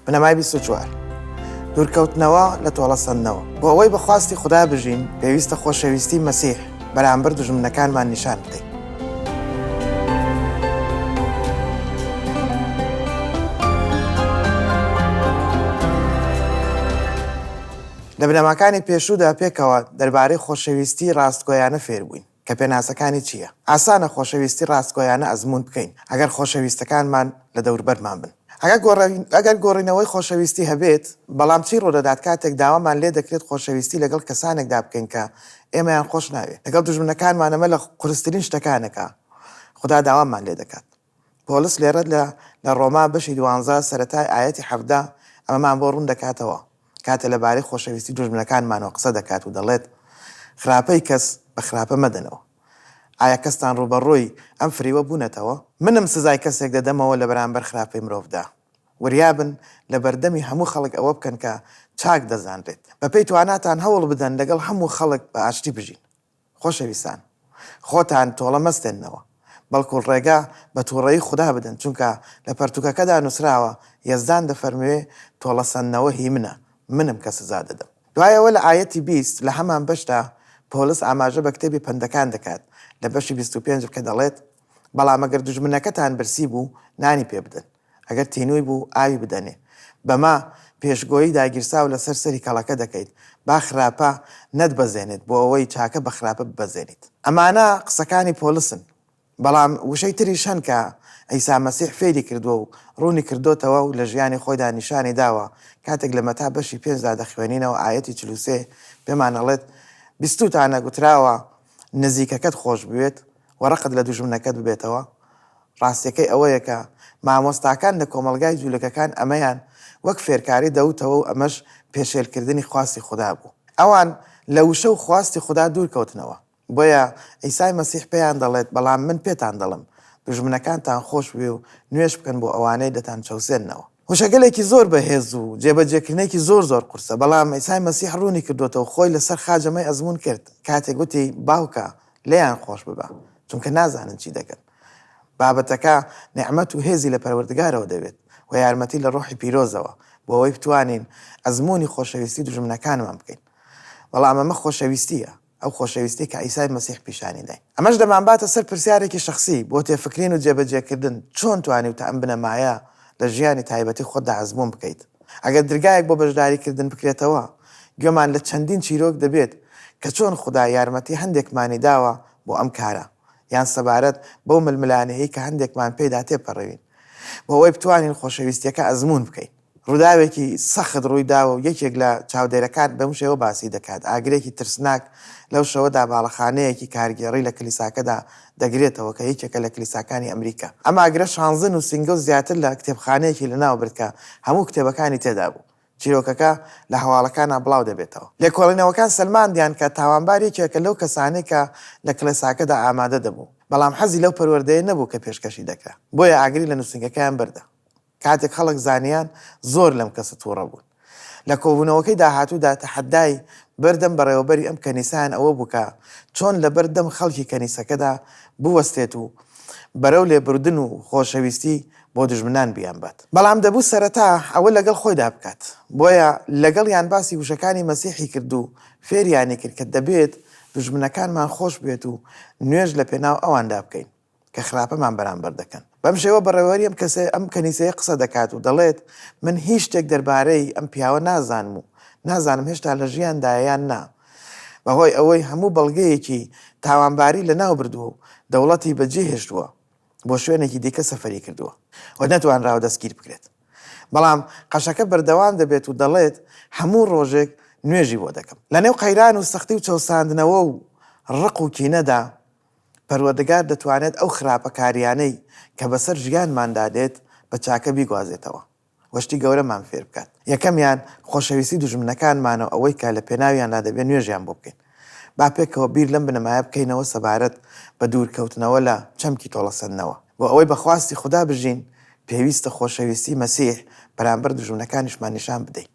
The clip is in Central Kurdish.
بنەمای 24 دوورکەوتنەوە لە تۆڵەسەندنەوە بۆ ئەوەی بەخواستی خوددا بژین پێویستە خۆشەویستی مەسیح بەرامبەر دوژمنەکانمان نیشان بدەین. لە بنەماکانی پێشوودا پێکەوە دەربارەی خۆشەویستی ڕاستگۆیانە فێر بووین کە پێناسەکانی چییە؟ ئاسانە خۆشەویستی ڕاستگۆیانە ئەزمون بکەین ئەگەر خۆشەویستەکانمان لە دەوروبەرمان بن. ئەگەر گۆڕینەوەی خۆشەویستی هەبێت بەڵام چی ڕۆدەدات کاتێک داوامان لێ دەکرێت خۆشەویستی لەگەڵ کەسانێکدا بکەین کە ئێمەیان خۆش ناوێت لەگەڵ دوژمنەکانمان ئەمە لە قورسترین شتەکانەکە خوددا داوامان لێ دەکات. پۆلس لێرە لە ڕۆما بەشی 12 سەرەتای ئاەتی 17 ئەمەمان بۆ ڕوون دەکاتەوە کاتە لەبارەی خۆشەویستی دوژمنەکانمانەوە قسە دەکات و دەڵێت خراپەی کەس بە خراپە مەدەنەوە. ئایا کەستان ڕوبەڕووی ئەم فریوە بوونەتەوە؟ منم سزای کەسێک دەدەمەوە لە بەرامبەر خراپەی مرۆڤدا. وریابن لە بەردەمی هەموو خەڵک ئەوە بکەن کە چاک دەزانرێت بە پێی تواناتان هەوڵ بدەن لەگەڵ هەموو خەڵک بە ئاشتی بژین. خۆشەویستان خۆتان تۆڵە مەستێننەوە بەڵکو ڕێگا بە تووڕەیی خوددا بدەن چونکە لە پەرتوکەکەدا نووسراوە یەزدان دەفەرموێ تۆڵەسەندنەوە هی منم کە سزا دەدەم. دوایەوە لە ئاەتی 20 لە هەمان بەشدا پۆلس ئاماژە بە کتێبی پەندەکان دەکات لە بەشی 25 کە دەڵێت بەڵام ئەگەر دوژمنەکەتان برسی بوو نانی پێ بدەن ئەگەر تینووی بوو ئاوی بدەنێ بەما پێشگۆیی داگیرساو لەسەر سەری کەڵەکە دەکەیت با خراپە نەتبەزێنێت بۆ ئەوەی چاکە بە خراپە ببەزێنیت. ئەمانە قسەکانی پۆلسن بەڵام وشەی تریش هەن کە ئەیسا مەسیح فێری کردووە و ڕوونی کردوتەوە و لە ژیانی خۆیدا نیشانی داوە کاتێک لە مەتا بەشی 5 دەخوێنینەوە ئاەتی 43 پێمانەڵێت بیستوتانە گوتراوە نزیکەکەت خۆش بوێت وەڕقت لە دوژمنەکەت ببێتەوە. ڕاستیەکەی ئەوەیە کە مامۆستاکان لە کۆمەلگای جوولەکەکان ئەمەیان وەک فێرکاری دەوتەوە و ئەمەش پێشێلکردنی خواستی خوددا بوو. ئەوان لە وشە و خواستی خوددا دوور کەوتنەوە بۆیە ئەیسای مەسیح پێیان دەڵێت بەڵام من پێتان دەڵم دوژمنەکانتان خۆش بێ و نوێش بکەن بۆ ئەوانەی دەتان چەوسێننەوە. وشەگەلێکی زۆر بەهێز و جێبەجێکردنێکی زۆر قورسە بەڵام ئەیسای مەسیح ڕوونی کردوتەوە خۆی لەسەر خاجەمەی ئەزمون کرد کاتێک گوتی باوکە لێیان خۆش ببە چونکە نازانن چی دەکەن. بابەتەکە نعمەت و هێزی لە پەروەردگارەوە دەوێت و یارمەتی لە ڕۆحی پیرۆزەوە بۆ ئەوەی بتوانین ئەزمموی خۆشەویستی دوژمنەکانمان بکەین. بەڵام ئەمە خۆشەویستیە ئەو خۆشەویستی کە ئیسای مەسیح پیشانی داین. ئەمەش دەمانباتە سەر پرسیارێکی شخصی بۆ تێفکرین و جێبەجێکردن چۆن توانی و تا ئەم بنەمایە لە ژیانی تایبەتی خۆتدا ئەزمون بکەیت. ئەگەر دەرگایەک بۆ بەشداریکردن بکرێتەوە گوێمان لە چەندین چیرۆک دەبێت کە چۆن خوددا یارمەتی هەندێکمانی داوە بۆ ئەم کارە یان سەبارەت بەو ململانەیە کە هەندێکمان پێدا تێپەڕەوین بۆ ئەوەی بتوانین خۆشەویستیەکە ئەزمون بکەین. ڕووداوێکی سەخت ڕوویداوە و یەکێک لە چاودێرەکان بەم شێوە باسی دەکات ئاگرێکی ترسناک لەو شەوەدا باڵەخانەیەکی کارگێڕی لە کلیساکەدا دەگرێتەوە کە یەکێکە لە کلیساکانی ئەمریکا. ئەم ئاگرە شانزن و سینگڵ زیاتر لە کتێبخانەیەکی لەناو بردکە هەموو کتێبەکانی تێدا بوو. چیرۆکەکە لە هەواڵەکانە بڵاو دەبێتەوە. لێکۆڵینەوەکان سەلماندیان کە تاوانبارێکێکە لەو کەسانەی کە لە کلیساکەدا ئامادە دەبوو بەڵام حەزی لەو پەروەردەیە نەبوو کە پێشکەشی دەکرا بۆیە ئاگری لە نووسنگەکەیان بردە. کاتێک خەڵک زانیان زۆر لەم کەسە تووڕە بوون. لە کۆبوونەوەکەی داهاتوودا تەحەدای بەردەم بەڕێوەبەری ئەم کەنیسایان ئەوە بووکە چۆن لە بەردەم خەڵکی کەنیسەکەدا بوەستێت و بەرەو لێبوردن و خۆشەویستی بۆ دژمنان بیان بات. بەڵام دەبوو سەرەتا ئەوە لەگەڵ خۆیدا بکات بۆیە لەگەڵ یان باسی وشەکانی مەسیحی کرد و فێریانی کرد کە دەبێت دژمنەکانمان خۆش بێت و نوێژ لە پێناو ئەواندا بکەین کە خراپەمان بەرامبەر دەکەن. بەم شێوە بەڕێوەری ئەم کەنیسەیە قسە دەکات و دەڵێت من هیچ شتێک دەربارەی ئەم پیاوە نازانم هێشتا لە ژیاندایان نا بەهۆی ئەوەی هەموو بەڵگەیەکی تاوانباری لە ناو بردووە و دەوڵەتی بەجێ هێشتووە بۆ شوێنێکی دیکە سەفەری کردووە و نەتوانراوە دەستگیر بکرێت. بەڵام قەشەکە بەردەوام دەبێت و دەڵێت هەموو ڕۆژێک نوێژی بۆ دەکەم. لە نێو قەیران و سەختی و چەوساندنەوە و ڕق و کینەدا پەروەردگار دەتوانێت ئەو خراپەکاریانەی کە بەسەر ژیانماندا دێت بە چاکە بیگوازێتەوە وەشتی گەورەمان فێر بکات. یەکەمیان خۆشەویستی دوژمنەکانمانەوە ئەوەی کە لە پێناویاندا دەبێت نوێژیان بۆ بکەین. با پێکەوە بیر لەم بنەمایە بکەینەوە سەبارەت بە دوورکەوتنەوە لە چەمکی تۆڵەسەندنەوە بۆ ئەوەی بە خواستی خوددا بژین پێویستە خۆشەویستی مەسیح بەرامبەر دوژمنەکانیشمان نیشان بدەین.